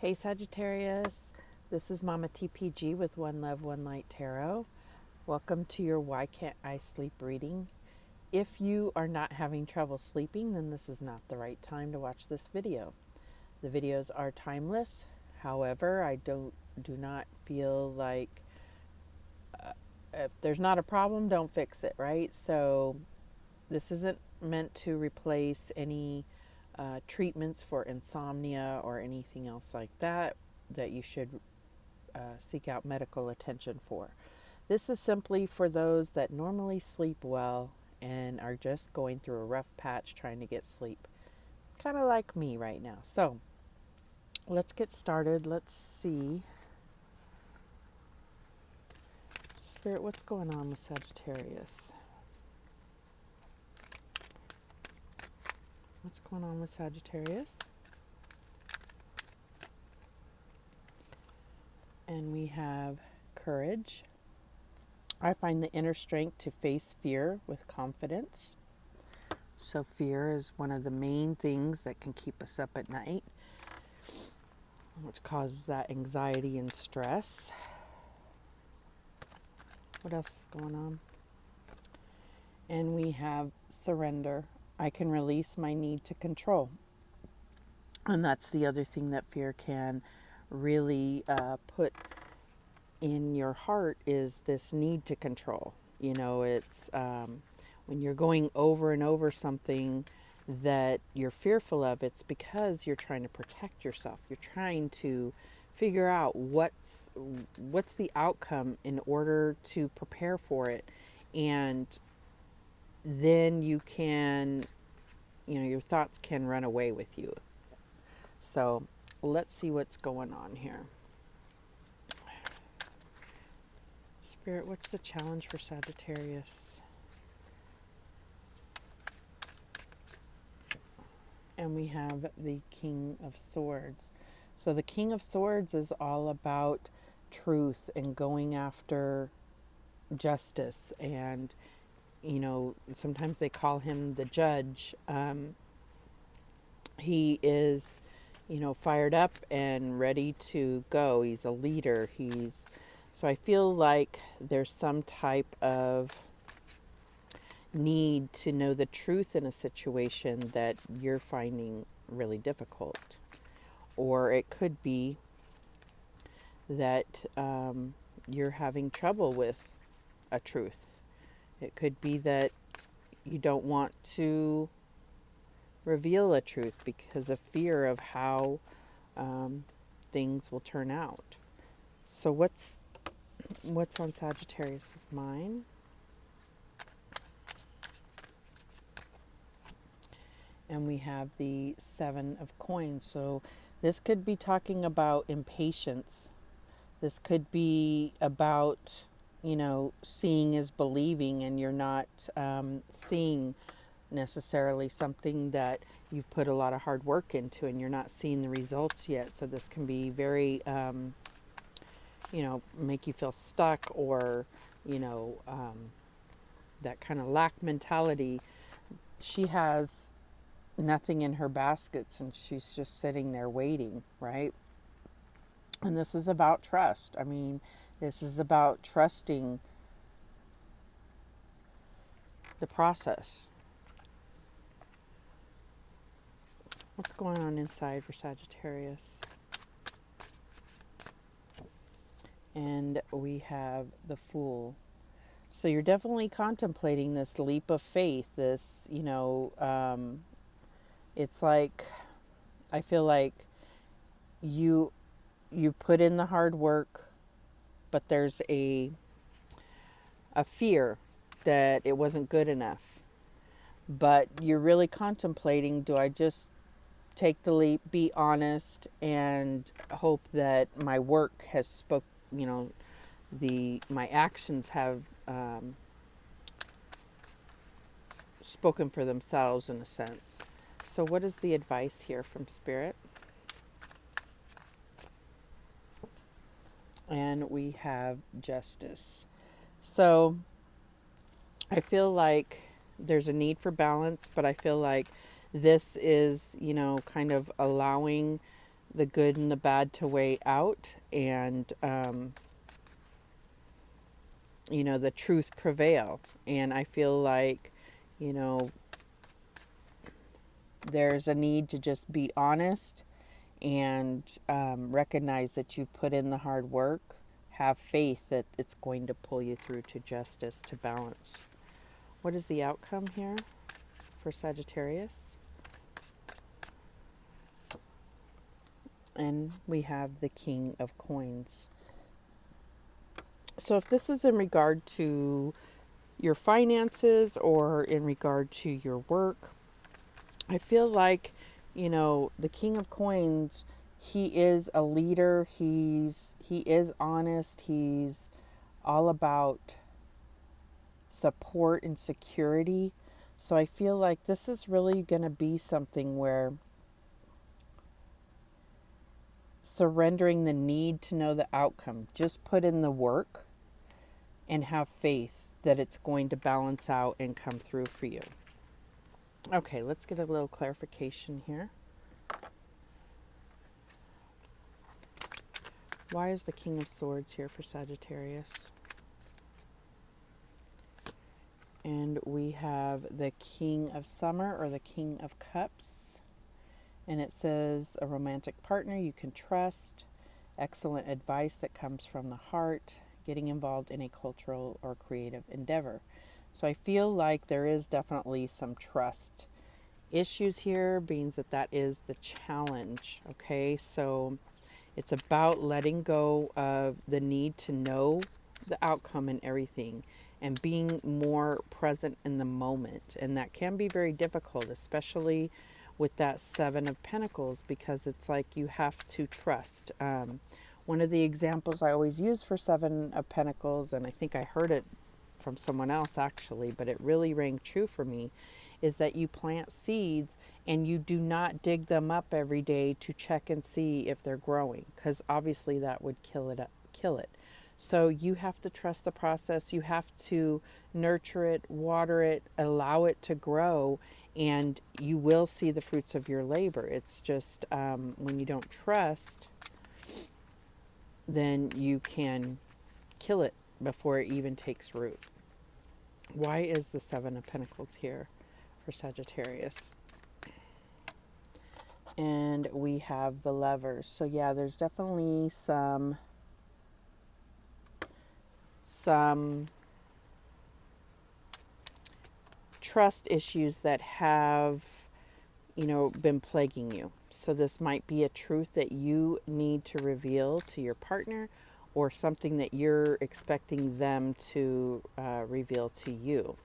Hey Sagittarius, this is Mama TPG with One Love, One Light Tarot. Welcome to your Why Can't I Sleep reading. If you are not having trouble sleeping, then this is not the right time to watch this video. The videos are timeless. However, I do not feel like if there's not a problem, don't fix it, right? So this isn't meant to replace any treatments for insomnia or anything else like that you should seek out medical attention for. This is simply for those that normally sleep well and are just going through a rough patch trying to get sleep. Kind of like me right now. So let's get started. Let's see. Spirit, what's going on with Sagittarius? What's going on with Sagittarius? And we have courage. I find the inner strength to face fear with confidence. So fear is one of the main things that can keep us up at night, which causes that anxiety and stress. What else is going on? And we have surrender. I can release my need to control. And that's the other thing that fear can really put in your heart, is this need to control. You know, it's when you're going over and over something that you're fearful of, it's because you're trying to protect yourself. You're trying to figure out what's the outcome in order to prepare for it. And then you can, your thoughts can run away with you. So let's see what's going on here. Spirit, what's the challenge for Sagittarius? And we have the King of Swords. So the King of Swords is all about truth and going after justice. And, sometimes they call him the judge. He is, fired up and ready to go. He's a leader. So I feel like there's some type of need to know the truth in a situation that you're finding really difficult. Or it could be that you're having trouble with a truth. It could be that you don't want to reveal a truth because of fear of how things will turn out. So what's on Sagittarius' mind? And we have the Seven of Coins. So this could be talking about impatience. This could be about, seeing is believing, and you're not seeing necessarily something that you've put a lot of hard work into and you're not seeing the results yet. So this can be very, make you feel stuck, or, that kind of lack mentality. She has nothing in her baskets and she's just sitting there waiting, right? And this is about trust. I mean, this is about trusting the process. What's going on inside for Sagittarius? And we have the Fool. So you're definitely contemplating this leap of faith, this, it's like, I feel like you put in the hard work, but there's a fear that it wasn't good enough. But you're really contemplating, do I just take the leap, be honest, and hope that my work has my actions have spoken for themselves in a sense. So what is the advice here from Spirit? And we have Justice. So I feel like there's a need for balance, but I feel like this is, kind of allowing the good and the bad to weigh out, and the truth prevail. And I feel like, you know, there's a need to just be honest and recognize that you've put in the hard work. Have faith that it's going to pull you through to justice, to balance. What is the outcome here for Sagittarius? And we have the King of Coins. So if this is in regard to your finances or in regard to your work, I feel like, the King of Coins, he is a leader. He is honest. He's all about support and security. So I feel like this is really going to be something where surrendering the need to know the outcome, just put in the work and have faith that it's going to balance out and come through for you. Okay, let's get a little clarification here. Why is the King of Swords here for Sagittarius? And we have the King of Summer, or the King of Cups. And it says a romantic partner you can trust, excellent advice that comes from the heart, getting involved in a cultural or creative endeavor. So I feel like there is definitely some trust issues here, being that is the challenge. Okay, so it's about letting go of the need to know the outcome and everything, and being more present in the moment. And that can be very difficult, especially with that Seven of Pentacles, because it's like you have to trust. One of the examples I always use for Seven of Pentacles, and I think I heard it from someone else actually, but it really rang true for me, is that you plant seeds and you do not dig them up every day to check and see if they're growing, because obviously that would kill it. So you have to trust the process. You have to nurture it, water it, allow it to grow, and you will see the fruits of your labor. It's just when you don't trust, then you can kill it before it even takes root. Why is the Seven of Pentacles here for Sagittarius? And we have the Lovers. So yeah, there's definitely some trust issues that have, been plaguing you. So this might be a truth that you need to reveal to your partner, or something that you're expecting them to reveal to you.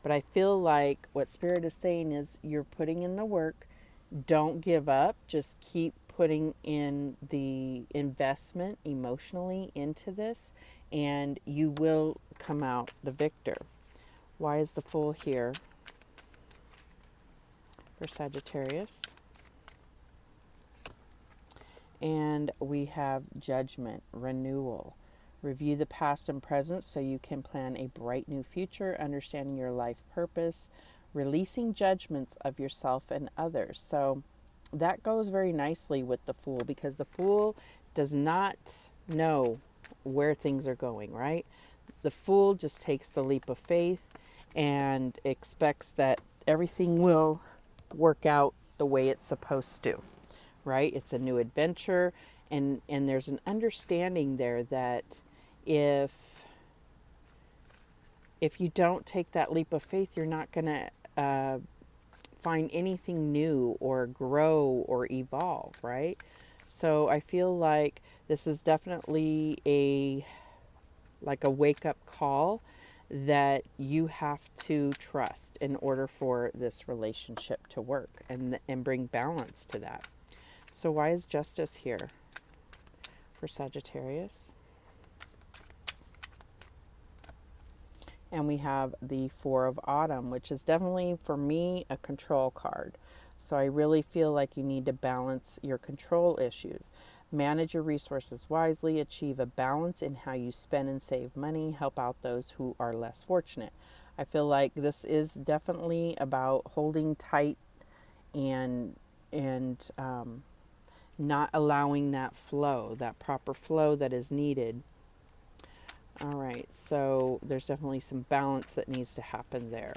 But I feel like what Spirit is saying is you're putting in the work. Don't give up. Just keep putting in the investment emotionally into this, and you will come out the victor. Why is the Fool here for Sagittarius? And we have Judgment, renewal. Review the past and present so you can plan a bright new future, understanding your life purpose, releasing judgments of yourself and others. So that goes very nicely with the Fool, because the Fool does not know where things are going, right? The Fool just takes the leap of faith and expects that everything will work out the way it's supposed to, right? It's a new adventure, and there's an understanding there that if you don't take that leap of faith, you're not going to find anything new or grow or evolve, right? So I feel like this is definitely a wake-up call that you have to trust in order for this relationship to work and bring balance to that. So why is Justice here for Sagittarius? And we have the Four of Autumn, which is definitely, for me, a control card. So I really feel like you need to balance your control issues. Manage your resources wisely, achieve a balance in how you spend and save money, help out those who are less fortunate. I feel like this is definitely about holding tight and not allowing that flow, that proper flow that is needed. All right, so there's definitely some balance that needs to happen there.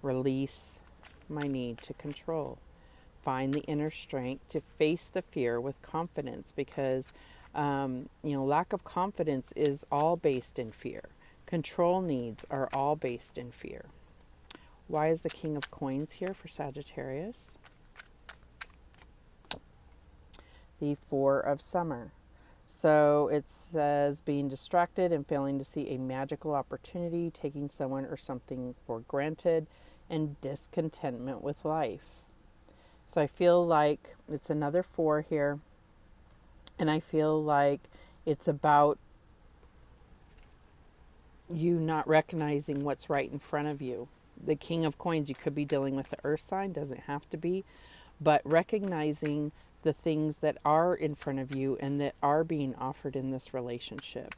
Release my need to control. Find the inner strength to face the fear with confidence, because lack of confidence is all based in fear. Control needs are all based in fear. Why is the King of Coins here for Sagittarius? The Four of Summer. So it says being distracted and failing to see a magical opportunity, taking someone or something for granted, and discontentment with life. So I feel like it's another four here, and I feel like it's about you not recognizing what's right in front of you. The King of Coins, you could be dealing with the earth sign, doesn't have to be, but recognizing the things that are in front of you and that are being offered in this relationship.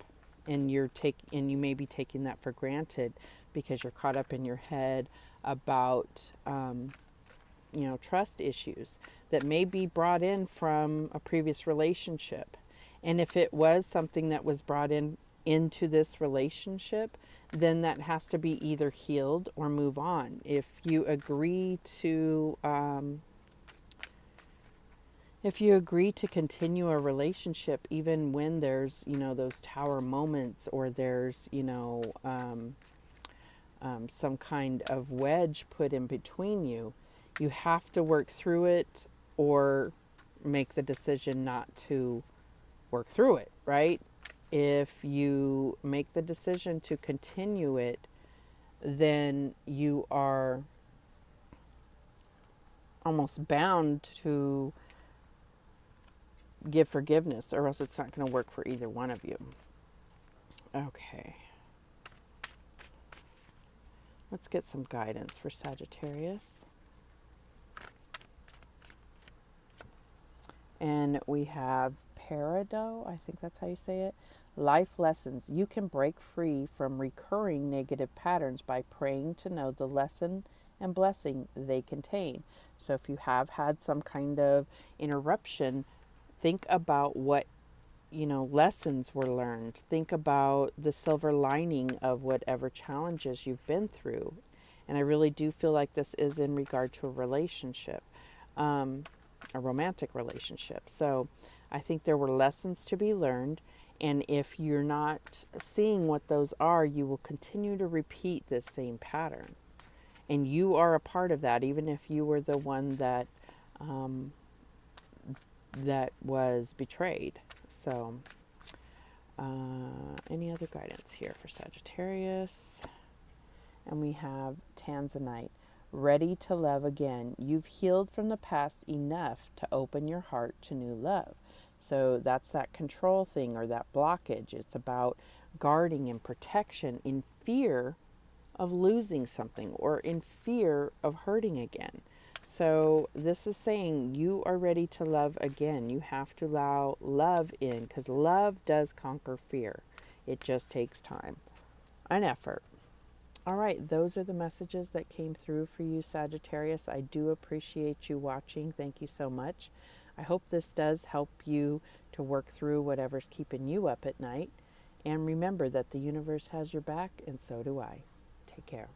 And you may be taking that for granted because you're caught up in your head about trust issues that may be brought in from a previous relationship. And if it was something that was brought into this relationship, then that has to be either healed or move on. If you agree to continue a relationship, even when there's those tower moments, or there's some kind of wedge put in between you, you have to work through it or make the decision not to work through it, right? If you make the decision to continue it, then you are almost bound to give forgiveness, or else it's not going to work for either one of you. Okay. Let's get some guidance for Sagittarius. And we have Peridot, I think that's how you say it. Life lessons. You can break free from recurring negative patterns by praying to know the lesson and blessing they contain. So if you have had some kind of interruption, think about what lessons were learned. Think about the silver lining of whatever challenges you've been through. And I really do feel like this is in regard to a relationship, a romantic relationship. So I think there were lessons to be learned. And if you're not seeing what those are, you will continue to repeat this same pattern. And you are a part of that, even if you were the one that that was betrayed. So, any other guidance here for Sagittarius? And we have Tanzanite, ready to love again. You've healed from the past enough to open your heart to new love. So that's that control thing, or that blockage. It's about guarding and protection in fear of losing something, or in fear of hurting again. So this is saying you are ready to love again. You have to allow love in, because love does conquer fear. It just takes time and effort. All right, those are the messages that came through for you, Sagittarius. I do appreciate you watching. Thank you so much. I hope this does help you to work through whatever's keeping you up at night. And remember that the universe has your back, and so do I. Take care.